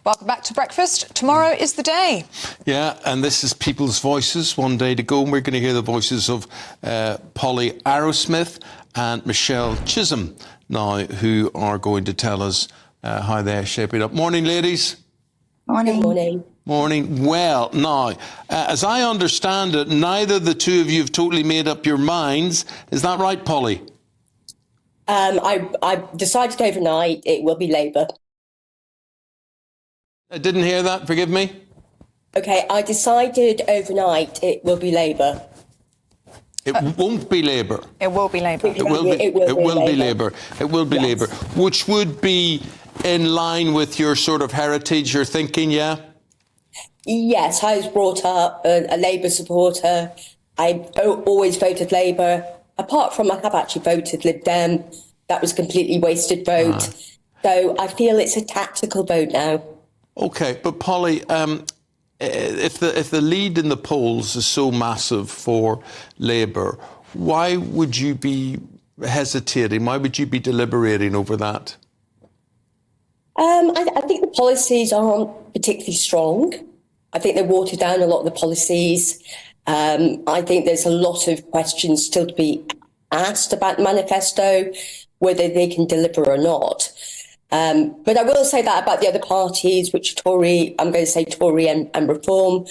Welcome back to Breakfast. Tomorrow is the day. Yeah, and this is People's Voices, one day to go. And we're going to hear the voices of Polly Arrowsmith and Michelle Chisholm now, who are going to tell us how they're shaping up. Morning, ladies. Morning. Morning. Morning. Well, now, as I understand it, neither of the two of you have totally made up your minds. Is that right, Polly? I decided overnight it will be Labour. I didn't hear that. Forgive me. OK, I decided overnight it will be Labour. It won't be Labour. It will be Labour. It will be Labour. It will be Labour, which would be in line with your sort of heritage, your thinking, yeah? Yes, I was brought up a Labour supporter. I always voted Labour. Apart from I have actually voted Lib Dem. That was a completely wasted vote. So I feel it's a tactical vote now. OK, but Polly, if the lead in the polls is so massive for Labour, why would you be hesitating? Why would you be deliberating over that? I think the policies aren't particularly strong. I think they watered down a lot of the policies. I think there's a lot of questions still to be asked about the manifesto, whether they can deliver or not. But I will say that about the other parties, which are Tory, I'm going to say Tory and Reform.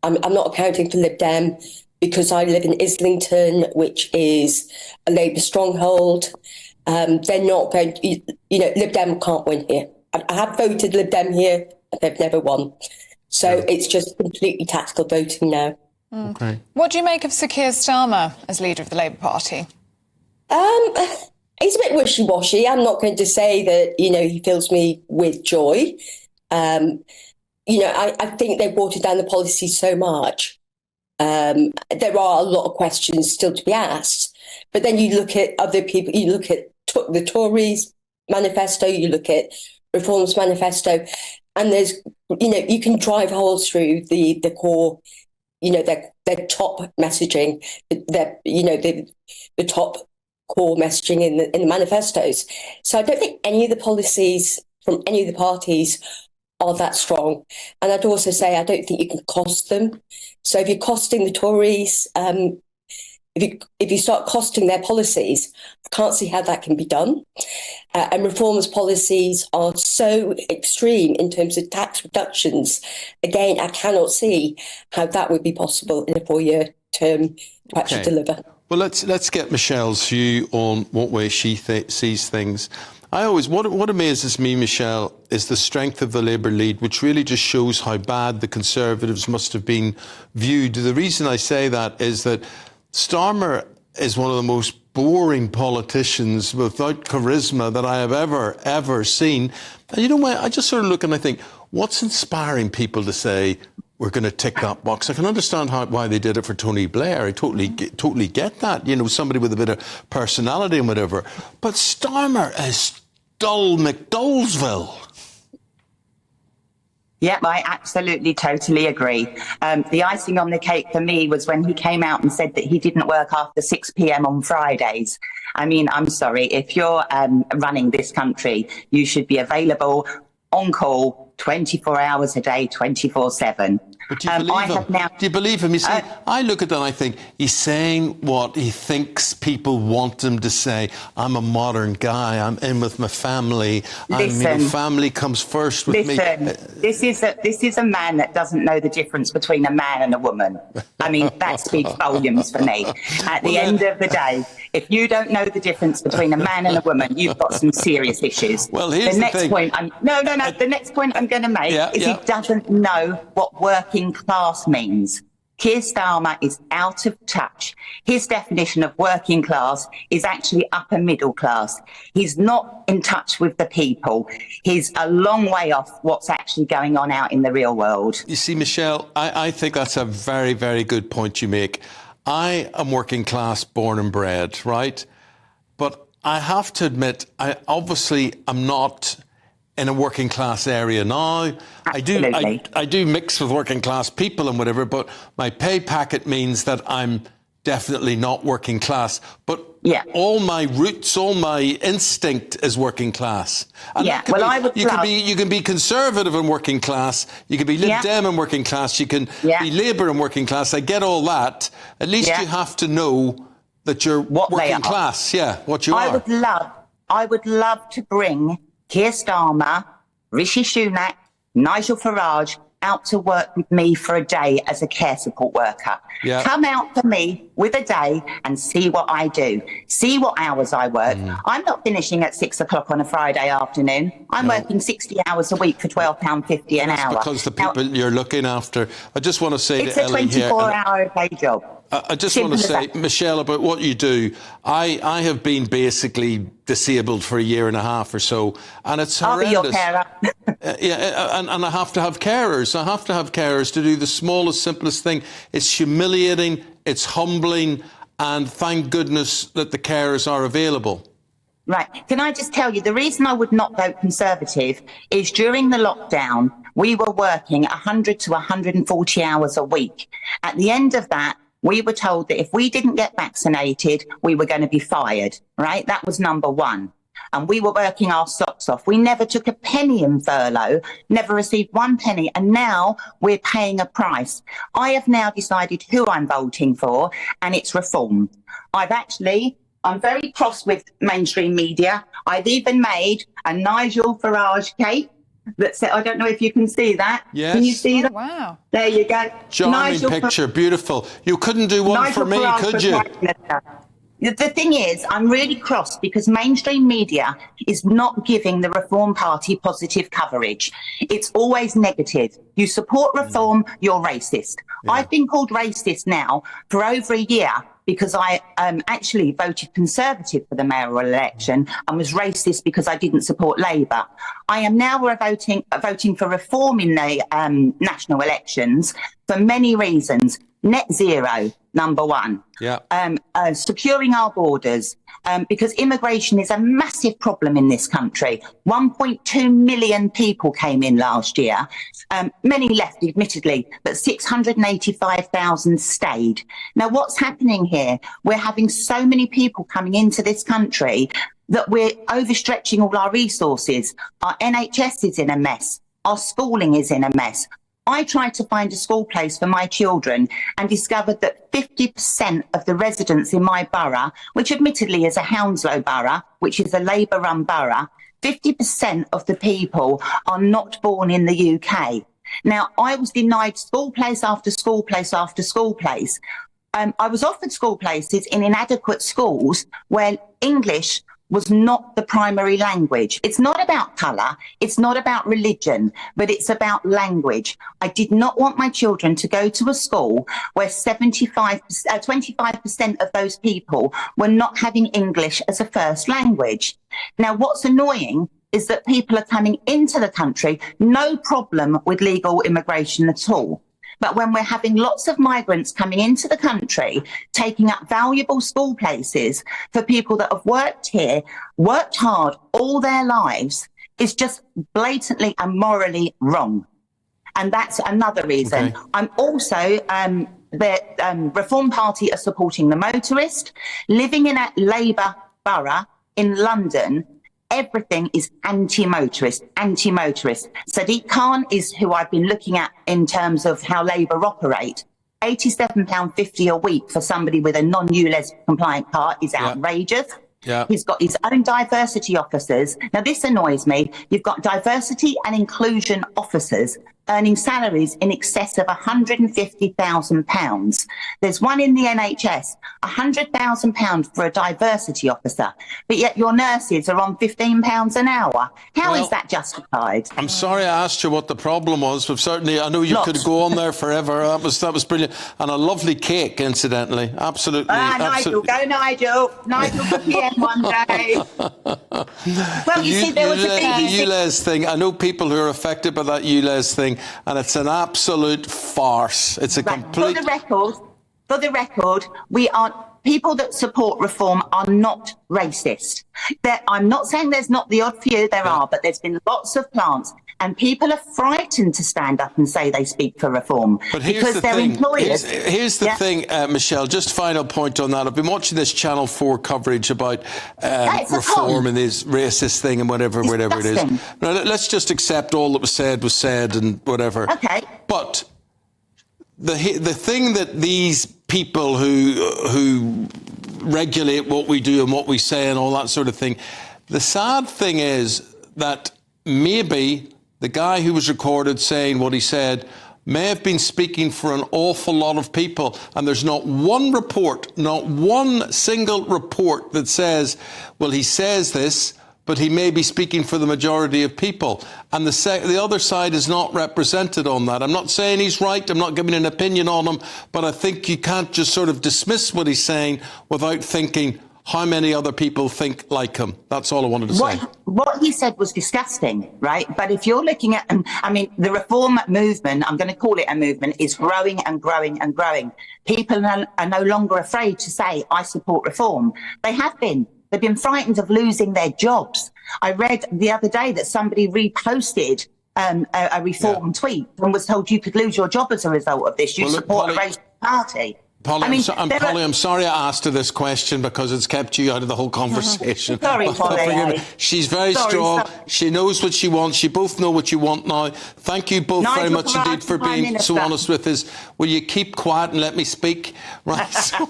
I'm not accounting for Lib Dem because I live in Islington, which is a Labour stronghold. They're not going to, Lib Dem can't win here. I have voted Lib Dem here, and they've never won. So it's just completely tactical voting now. Okay. What do you make of Sir Keir Starmer as leader of the Labour Party? He's a bit wishy-washy. I'm not going to say that, he fills me with joy. I think they've watered down the policy so much. There are a lot of questions still to be asked. But then you look at other people, you look at the Tories' manifesto, you look at Reform's manifesto, and there's, you can drive holes through the core, their top messaging, the top core messaging in the manifestos. So I don't think any of the policies from any of the parties are that strong. And I'd also say I don't think you can cost them. So if you're costing the Tories, if you start costing their policies, I can't see how that can be done. And Reform's policies are so extreme in terms of tax reductions. Again, I cannot see how that would be possible in a 4-year term to actually deliver. Well, let's get Michelle's view on what way she sees things. What amazes me, Michelle, is the strength of the Labour lead, which really just shows how bad the Conservatives must have been viewed. The reason I say that is that Starmer is one of the most boring politicians without charisma that I have ever seen. And I just sort of look and I think, what's inspiring people to say, we're going to tick that box? I can understand why they did it for Tony Blair. I totally get that. Somebody with a bit of personality and whatever. But Starmer is dull McDullsville. Yep, I absolutely, totally agree. The icing on the cake for me was when he came out and said that he didn't work after 6 p.m. on Fridays. I mean, I'm sorry, if you're running this country, you should be available on call 24 hours a day, 24/7. But do you believe him? Do you believe him? You see, I look at that and I think he's saying what he thinks people want him to say. I'm a modern guy. I'm in with my family. Family comes first with me. This is a man that doesn't know the difference between a man and a woman. I mean, that speaks volumes for me. At the end of the day, if you don't know the difference between a man and a woman, you've got some serious issues. Well, here's the thing. The next point I'm going to make is he doesn't know what working class means. Keir Starmer is out of touch. His definition of working class is actually upper middle class. He's not in touch with the people. He's a long way off what's actually going on out in the real world. You see, Michelle, I think that's a very, very good point you make. I am working class, born and bred, right? But I have to admit, I obviously am not in a working class area now. I do mix with working class people and whatever, but my pay packet means that I'm definitely not working class. But all my roots, all my instinct is working class. And you can be conservative and working class, you can be Lib Dem and working class, you can be Labour and working class. I get all that. At least you have to know that you're working class. What you are. I would love to bring Keir Starmer, Rishi Sunak, Nigel Farage out to work with me for a day as a care support worker. Come out for me with a day and see what I do. See what hours I work. I'm not finishing at 6 o'clock on a Friday afternoon. I'm working 60 hours a week for £12.50 an hour. Because the people you're looking after. I just want to say it's to Ellie here... It's a 24-hour day job. I just want to say, Michelle, about what you do. I have been basically disabled for a year and a half or so, and it's horrendous. I'll be your carer. And I have to have carers. I have to have carers to do the smallest, simplest thing. It's humiliating, it's humbling, and thank goodness that the carers are available. Right. Can I just tell you, the reason I would not vote Conservative is during the lockdown, we were working 100 to 140 hours a week. At the end of that, we were told that if we didn't get vaccinated, we were going to be fired, right? That was number one. And we were working our socks off. We never took a penny in furlough, never received 1 penny. And now we're paying a price. I have now decided who I'm voting for, and it's Reform. I'm very cross with mainstream media. I've even made a Nigel Farage cake. I don't know if you can see that. Yes. Can you see that? Wow. There you go. Charming picture, beautiful. You couldn't do one for me, could you? The thing is, I'm really cross because mainstream media is not giving the Reform Party positive coverage. It's always negative. You support Reform, you're racist. I've been called racist now for over a year because I actually voted Conservative for the mayoral election and was racist because I didn't support Labour. I am now voting for Reform in the national elections for many reasons. Net zero, number one. Securing our borders, because immigration is a massive problem in this country. 1.2 million people came in last year. Many left, admittedly, but 685,000 stayed. Now, what's happening here? We're having so many people coming into this country that we're overstretching all our resources. Our NHS is in a mess. Our schooling is in a mess. I tried to find a school place for my children and discovered that 50% of the residents in my borough, which admittedly is a Hounslow borough, which is a Labour-run borough, 50% of the people are not born in the UK. Now, I was denied school place after school place after school place. I was offered school places in inadequate schools where English was not the primary language. It's not about colour, it's not about religion, but it's about language. I did not want my children to go to a school where 25% of those people were not having English as a first language. Now, what's annoying is that people are coming into the country, no problem with legal immigration at all. But when we're having lots of migrants coming into the country, taking up valuable school places for people that have worked here, worked hard all their lives, is just blatantly and morally wrong. And that's another reason. Okay. I'm also, the Reform Party are supporting the motorist. Living in a Labour borough in London, everything is anti-motorist. Sadiq Khan is who I've been looking at in terms of how Labour operate. £87.50 a week for somebody with a non-ULEZ compliant car is outrageous. He's got his own diversity officers. Now, this annoys me. You've got diversity and inclusion officers earning salaries in excess of £150,000. There's one in the NHS, £100,000 for a diversity officer, but yet your nurses are on £15 an hour. How is that justified? I'm sorry I asked you what the problem was, but certainly I know you could go on there forever. That was brilliant. And a lovely cake, incidentally. Absolutely. Nigel, go Nigel. Nigel for PM one day. Well, you see, there was a BBC... ULEZ thing. I know people who are affected by that ULEZ thing, and it's an absolute farce. It's a complete... For the record, people that support Reform are not racist. I'm not saying there's not the odd few, there are, but there's been lots of plants. And people are frightened to stand up and say they speak for reform but here's because the their thing. employers. Here's the thing, Michelle, just final point on that. I've been watching this Channel 4 coverage about reform and this racist thing and whatever it is. Now, let's just accept all that was said and whatever. Okay. But the thing that these people who regulate what we do and what we say and all that sort of thing, the sad thing is that maybe the guy who was recorded saying what he said may have been speaking for an awful lot of people, and there's not one report, not one single report that says, well, he says this, but he may be speaking for the majority of people. And the other side is not represented on that. I'm not saying he's right. I'm not giving an opinion on him. But I think you can't just sort of dismiss what he's saying without thinking how many other people think like him. That's all I wanted to say. What he said was disgusting, right? But if you're looking at, I mean, the reform movement, I'm going to call it a movement, is growing and growing and growing. People are no longer afraid to say, I support reform. They have been. They've been frightened of losing their jobs. I read the other day that somebody reposted a reform tweet and was told you could lose your job as a result of this. You support a racist party. Polly, I'm sorry I asked her this question because it's kept you out of the whole conversation. Sorry, Polly. She's very strong. She knows what she wants. You both know what you want now. Thank you both very much indeed for being so honest with us. Will you keep quiet and let me speak? Right. So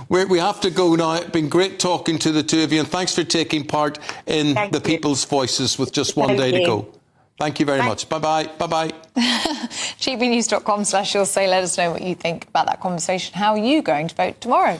we have to go now. It's been great talking to the two of you, and thanks for taking part in the People's Voices with just one day to go. Thank you very much. Bye-bye. Bye-bye. GBNews.com/you'll say, let us know what you think about that conversation. How are you going to vote tomorrow?